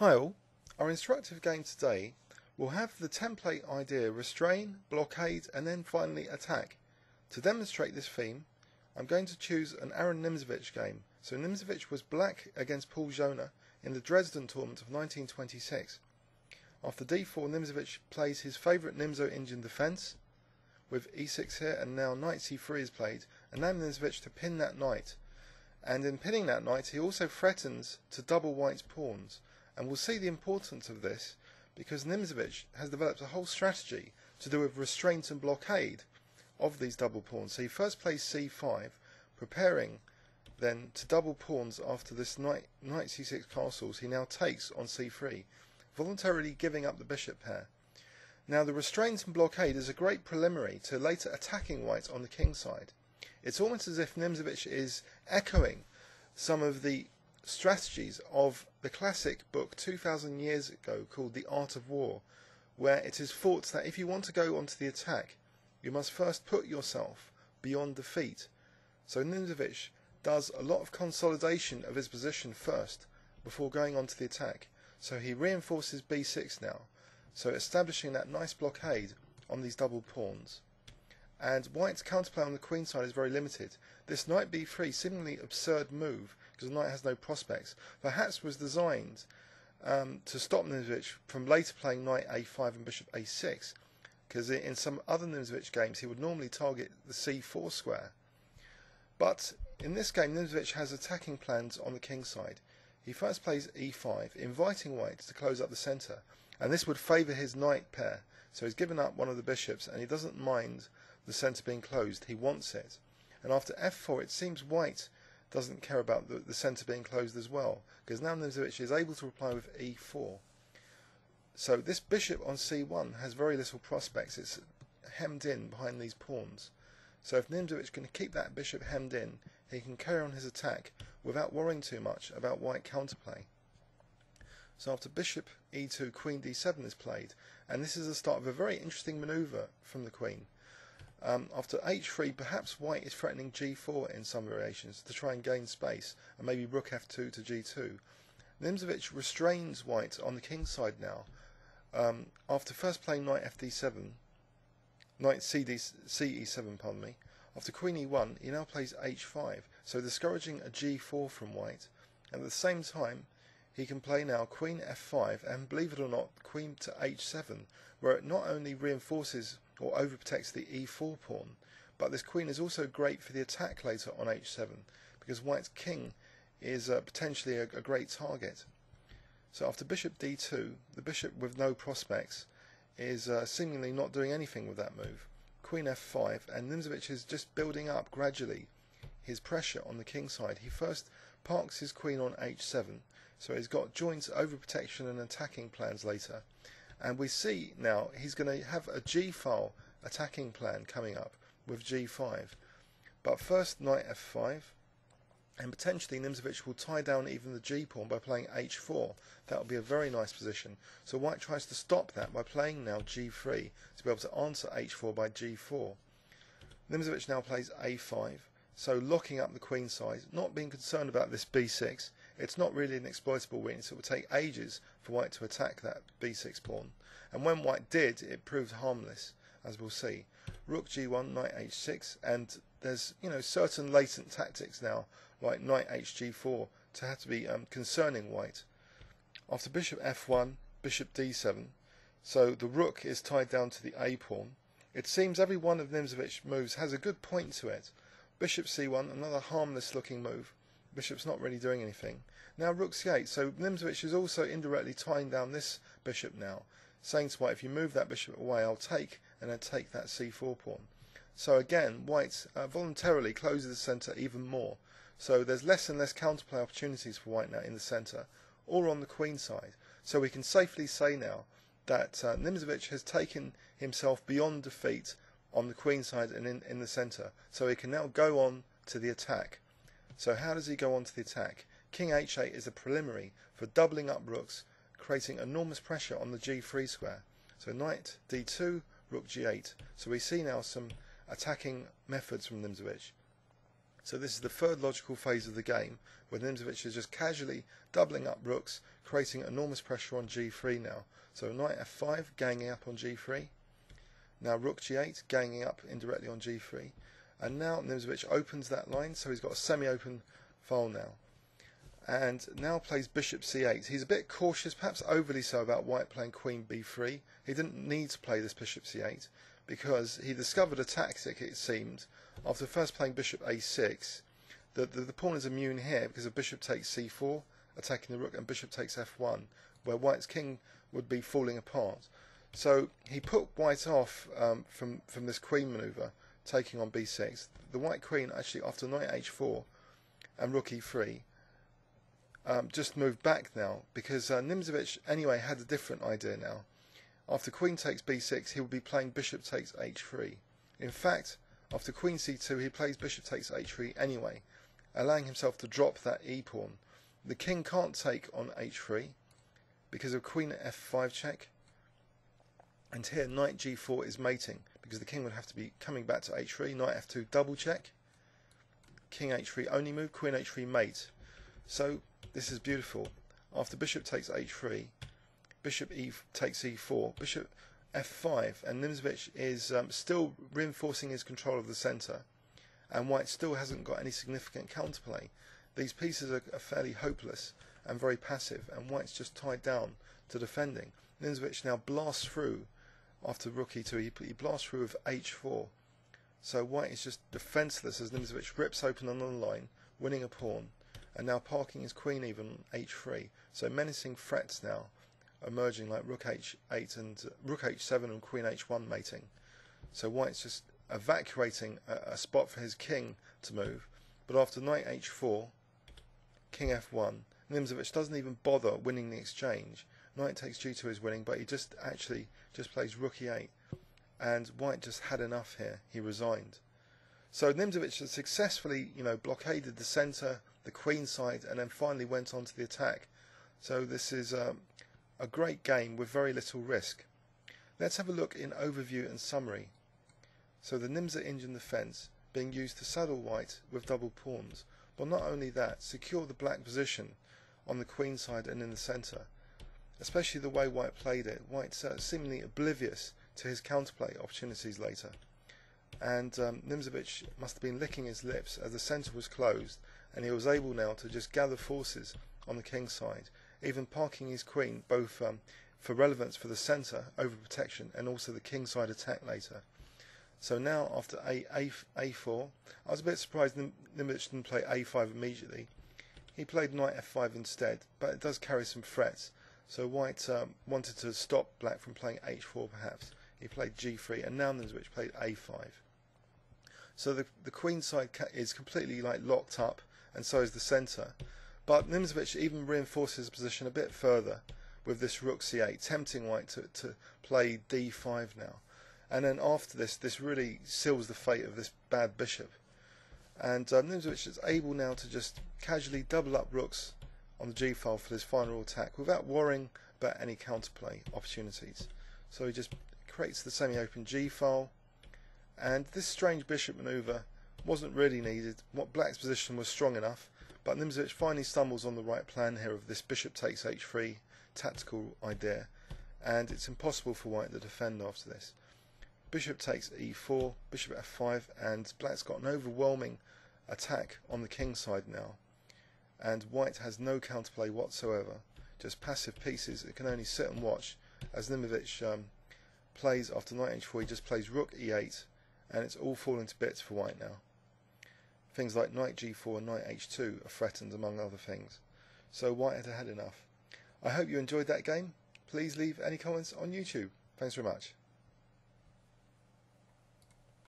Hi all, our instructive game today will have the template idea restrain, blockade and then finally attack. To demonstrate this theme I'm going to choose an Aron Nimzowitsch game. So Nimzovich was black against Paul Jona in the Dresden tournament of 1926. After d4 Nimzovich plays his favourite Nimzo-Indian defence with e6 here, and now knight c3 is played, and now Nimzovich to pin that knight, and in pinning that knight he also threatens to double white's pawns. And we'll see the importance of this because Nimzovich has developed a whole strategy to do with restraint and blockade of these double pawns. So he first plays c5, preparing then to double pawns after this knight c6 castles. He now takes on c3, voluntarily giving up the bishop pair. Now the restraint and blockade is a great preliminary to later attacking white on the king side. It's almost as if Nimzovich is echoing some of the strategies of the classic book 2000 years ago called The Art of War, where it is thought that if you want to go onto the attack you must first put yourself beyond defeat. So Nimzovich does a lot of consolidation of his position first before going on to the attack. So he reinforces b6 now, so establishing that nice blockade on these double pawns. And white's counterplay on the queen side is very limited. This knight b3 seemingly absurd move because the knight has no prospects, perhaps was designed to stop Nimzovich from later playing knight a5 and bishop a6, because in some other Nimzovich games he would normally target the c4 square. But in this game Nimzovich has attacking plans on the king side. He first plays e5, inviting white to close up the centre, and this would favour his knight pair. So he's given up one of the bishops and he doesn't mind the centre being closed, he wants it. And after f4 it seems white doesn't care about the centre being closed as well, because now Nimzovich is able to reply with e4. So this bishop on c1 has very little prospects, it's hemmed in behind these pawns. So if Nimzovich can keep that bishop hemmed in, he can carry on his attack without worrying too much about white counterplay. So after bishop e2, queen d7 is played, and this is the start of a very interesting manoeuvre from the queen. After h3, perhaps white is threatening g4 in some variations to try and gain space, and maybe rook f2 to g2. Nimzovich restrains white on the king side now. After first playing knight fd7, knight ce7, pardon me. After queen e1, he now plays h5, so discouraging a g4 from white. And at the same time, he can play now queen f5 and, believe it or not, queen to h7, where it not only reinforces or overprotects the e4 pawn, but this queen is also great for the attack later on h7, because white's king is potentially a great target. So after bishop d2, the bishop with no prospects is seemingly not doing anything with that move. Queen f5, and Nimzovich is just building up gradually his pressure on the king side. He first parks his queen on h7, so he's got joint overprotection and attacking plans later. And we see now he's going to have a g-file attacking plan coming up with g5. But first knight f5, and potentially Nimzovich will tie down even the g-pawn by playing h4. That will be a very nice position. So white tries to stop that by playing now g3 to be able to answer h4 by g4. Nimzovich now plays a5, so locking up the queen side, not being concerned about this b6. It's not really an exploitable weakness. It would take ages for white to attack that b6 pawn. And when white did, it proved harmless, as we'll see. Rook g1, knight h6, and there's certain latent tactics now, like knight hg4, to have to be concerning white. After bishop f1, bishop d7, so the rook is tied down to the a pawn. It seems every one of Nimzovich's moves has a good point to it. Bishop c1, another harmless looking move. Bishop's not really doing anything. Now rook c8, so Nimzovich is also indirectly tying down this bishop now, saying to white, if you move that bishop away, I'll take, and then take that c4 pawn. So again, white voluntarily closes the centre even more. So there's less and less counterplay opportunities for white now in the centre, or on the queen side. So we can safely say now that Nimzovich has taken himself beyond defeat on the queen side and in the centre. So he can now go on to the attack. So how does he go on to the attack? King h8 is a preliminary for doubling up rooks, creating enormous pressure on the g3 square. So knight d2, rook g8. So we see now some attacking methods from Nimzovich. So this is the third logical phase of the game, where Nimzovich is just casually doubling up rooks, creating enormous pressure on g3 now. So knight f5 ganging up on g3, now rook g8 ganging up indirectly on g3, and now Nimzovich opens that line, so he's got a semi-open file now. And now plays bishop c8. He's a bit cautious, perhaps overly so, about white playing queen b3. He didn't need to play this bishop c8 because he discovered a tactic, it seemed, after first playing bishop a6, that the pawn is immune here because of bishop takes c4, attacking the rook, and bishop takes f1, where white's king would be falling apart. So he put white off from this queen maneuver, taking on b6. The white queen actually, after knight h4 and rook e3, just moved back now, because Nimzovich anyway had a different idea now. After queen takes b6, he will be playing bishop takes h3. In fact, after queen c2, he plays bishop takes h3 anyway, allowing himself to drop that e-pawn. The king can't take on h3 because of queen f5 check, and here knight g4 is mating, because the king would have to be coming back to h3, knight f2 double check, king h3 only move, queen h3 mate. So this is beautiful. After bishop takes h3, bishop takes e4, bishop f5, and Nimzovich is still reinforcing his control of the centre, and white still hasn't got any significant counterplay. These pieces are fairly hopeless and very passive, and white's just tied down to defending. Nimzovich now blasts through after rook e2, he blasts through with h4. So white is just defenceless as Nimzovich rips open another line, winning a pawn, and now parking his queen even on h3. So menacing threats now emerging, like rook h8 and rook h7 and queen h1 mating. So white's just evacuating a spot for his king to move. But after knight h4, king f1, Nimzovich doesn't even bother winning the exchange. Knight takes g2 is winning, but he just plays rook e8, and white just had enough here. He resigned. So Nimzovich has successfully, blockaded the centre, the queen side, and then finally went on to the attack. So this is a great game with very little risk. Let's have a look in overview and summary. So the Nimzo-Indian defence being used to saddle white with double pawns, but not only that, secure the black position on the queen side and in the centre. Especially the way white played it. White's seemingly oblivious to his counterplay opportunities later. And Nimzovich must have been licking his lips as the centre was closed, and he was able now to just gather forces on the king side, even parking his queen both for relevance for the centre over protection and also the king side attack later. So now after a4, I was a bit surprised Nimzovich didn't play a5 immediately. He played knight f5 instead, but it does carry some threats. So white wanted to stop black from playing h4 perhaps. He played g3, and now Nimzovich played a5. So the queen side is completely locked up, and so is the centre. But Nimzovich even reinforces his position a bit further with this rook c8, tempting white to play d5 now. And then after this really seals the fate of this bad bishop. And Nimzovich is able now to just casually double up rooks on the g-file for his final attack without worrying about any counterplay opportunities. So he just creates the semi-open g-file, and this strange bishop maneuver wasn't really needed. Black's position was strong enough, but Nimzovich finally stumbles on the right plan here of this bishop takes h3 tactical idea, and it's impossible for white to defend after this. Bishop takes e4, bishop f5, and black's got an overwhelming attack on the king side now, and white has no counterplay whatsoever, just passive pieces. It can only sit and watch as Nimzovich plays after knight h4. He just plays rook e8, and it's all falling to bits for white now. Things like knight g4 and knight h2 are threatened, among other things. So white had enough. I hope you enjoyed that game. Please leave any comments on YouTube. Thanks very much.